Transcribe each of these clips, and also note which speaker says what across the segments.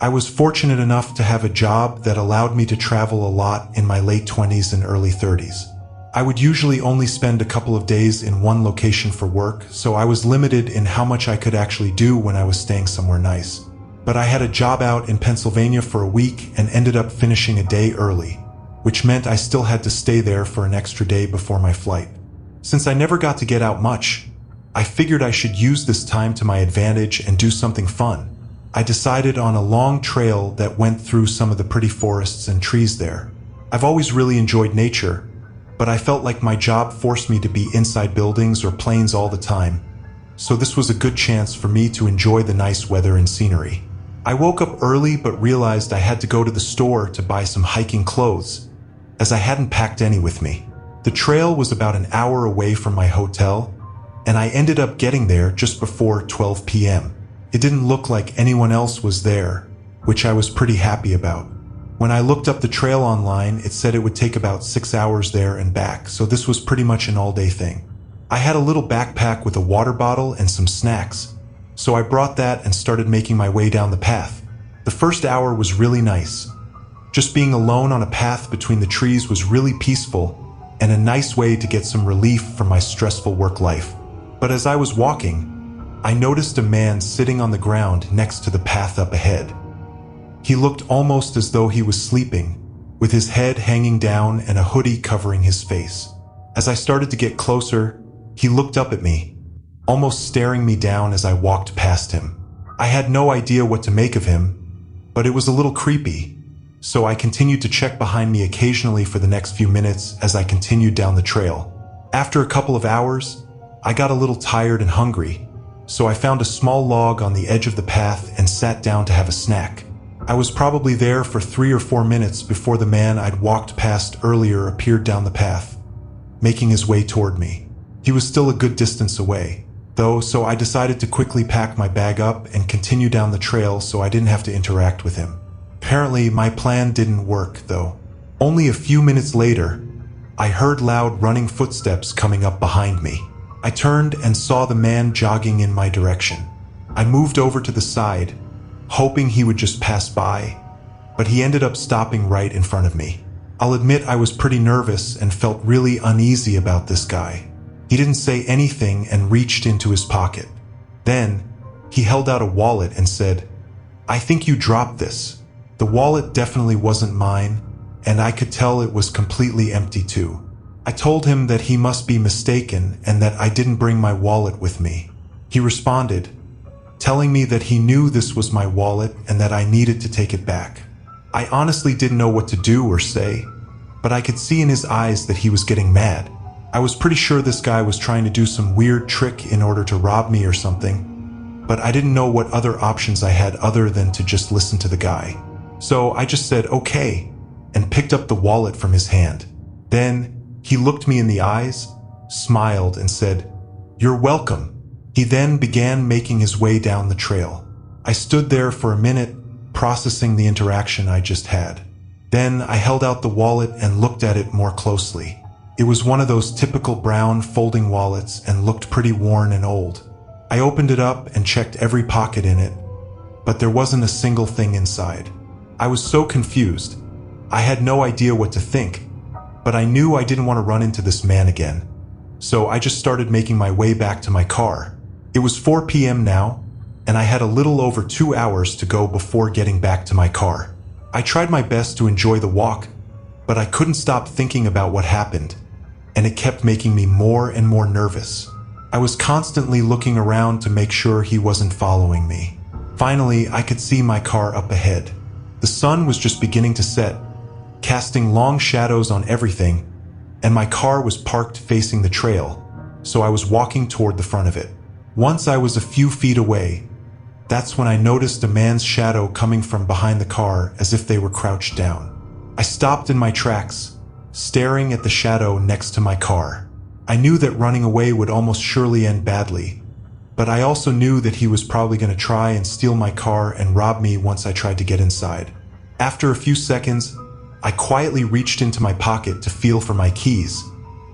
Speaker 1: I was fortunate enough to have a job that allowed me to travel a lot in my late 20s and early 30s. I would usually only spend a couple of days in one location for work, so I was limited in how much I could actually do when I was staying somewhere nice. But I had a job out in Pennsylvania for a week and ended up finishing a day early, which meant I still had to stay there for an extra day before my flight. Since I never got to get out much, I figured I should use this time to my advantage and do something fun. I decided on a long trail that went through some of the pretty forests and trees there. I've always really enjoyed nature, but I felt like my job forced me to be inside buildings or planes all the time, so this was a good chance for me to enjoy the nice weather and scenery. I woke up early but realized I had to go to the store to buy some hiking clothes, as I hadn't packed any with me. The trail was about an hour away from my hotel, and I ended up getting there just before 12 p.m. It didn't look like anyone else was there, which I was pretty happy about. When I looked up the trail online, it said it would take about 6 hours there and back, so this was pretty much an all-day thing. I had a little backpack with a water bottle and some snacks, so I brought that and started making my way down the path. The first hour was really nice. Just being alone on a path between the trees was really peaceful and a nice way to get some relief from my stressful work life. But as I was walking, I noticed a man sitting on the ground next to the path up ahead. He looked almost as though he was sleeping, with his head hanging down and a hoodie covering his face. As I started to get closer, he looked up at me, almost staring me down as I walked past him. I had no idea what to make of him, but it was a little creepy, so I continued to check behind me occasionally for the next few minutes as I continued down the trail. After a couple of hours, I got a little tired and hungry, so I found a small log on the edge of the path and sat down to have a snack. I was probably there for 3 or 4 minutes before the man I'd walked past earlier appeared down the path, making his way toward me. He was still a good distance away, though, so I decided to quickly pack my bag up and continue down the trail so I didn't have to interact with him. Apparently, my plan didn't work, though. Only a few minutes later, I heard loud running footsteps coming up behind me. I turned and saw the man jogging in my direction. I moved over to the side, hoping he would just pass by, but he ended up stopping right in front of me. I'll admit I was pretty nervous and felt really uneasy about this guy. He didn't say anything and reached into his pocket. Then, he held out a wallet and said, "I think you dropped this." The wallet definitely wasn't mine, and I could tell it was completely empty too. I told him that he must be mistaken and that I didn't bring my wallet with me. He responded, telling me that he knew this was my wallet and that I needed to take it back. I honestly didn't know what to do or say, but I could see in his eyes that he was getting mad. I was pretty sure this guy was trying to do some weird trick in order to rob me or something, but I didn't know what other options I had other than to just listen to the guy. So I just said, "Okay," and picked up the wallet from his hand. Then he looked me in the eyes, smiled, and said, "You're welcome." He then began making his way down the trail. I stood there for a minute, processing the interaction I just had. Then I held out the wallet and looked at it more closely. It was one of those typical brown folding wallets and looked pretty worn and old. I opened it up and checked every pocket in it, but there wasn't a single thing inside. I was so confused. I had no idea what to think, but I knew I didn't want to run into this man again. So I just started making my way back to my car. It was 4 p.m. now, and I had a little over 2 hours to go before getting back to my car. I tried my best to enjoy the walk, but I couldn't stop thinking about what happened, and it kept making me more and more nervous. I was constantly looking around to make sure he wasn't following me. Finally, I could see my car up ahead. The sun was just beginning to set, casting long shadows on everything, and my car was parked facing the trail, so I was walking toward the front of it. Once I was a few feet away, that's when I noticed a man's shadow coming from behind the car as if they were crouched down. I stopped in my tracks, staring at the shadow next to my car. I knew that running away would almost surely end badly, but I also knew that he was probably going to try and steal my car and rob me once I tried to get inside. After a few seconds, I quietly reached into my pocket to feel for my keys,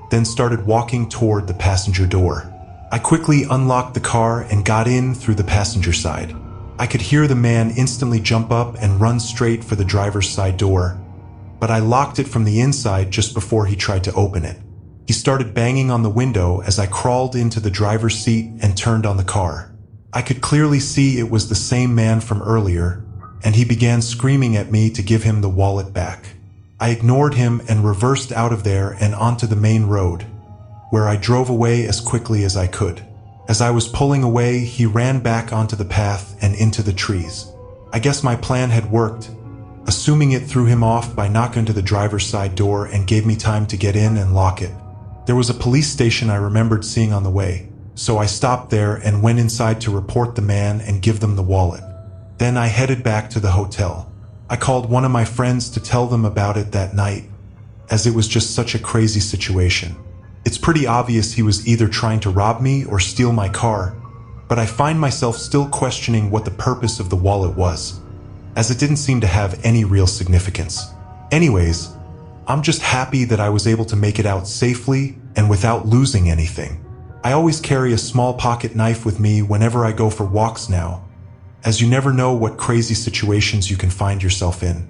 Speaker 1: then started walking toward the passenger door. I quickly unlocked the car and got in through the passenger side. I could hear the man instantly jump up and run straight for the driver's side door, but I locked it from the inside just before he tried to open it. He started banging on the window as I crawled into the driver's seat and turned on the car. I could clearly see it was the same man from earlier, and he began screaming at me to give him the wallet back. I ignored him and reversed out of there and onto the main road, where I drove away as quickly as I could. As I was pulling away, he ran back onto the path and into the trees. I guess my plan had worked. Assuming it threw him off by knocking to the driver's side door and gave me time to get in and lock it. There was a police station I remembered seeing on the way, so I stopped there and went inside to report the man and give them the wallet. Then I headed back to the hotel. I called one of my friends to tell them about it that night, as it was just such a crazy situation. It's pretty obvious he was either trying to rob me or steal my car, but I find myself still questioning what the purpose of the wallet was, as it didn't seem to have any real significance. Anyways, I'm just happy that I was able to make it out safely and without losing anything. I always carry a small pocket knife with me whenever I go for walks now, as you never know what crazy situations you can find yourself in.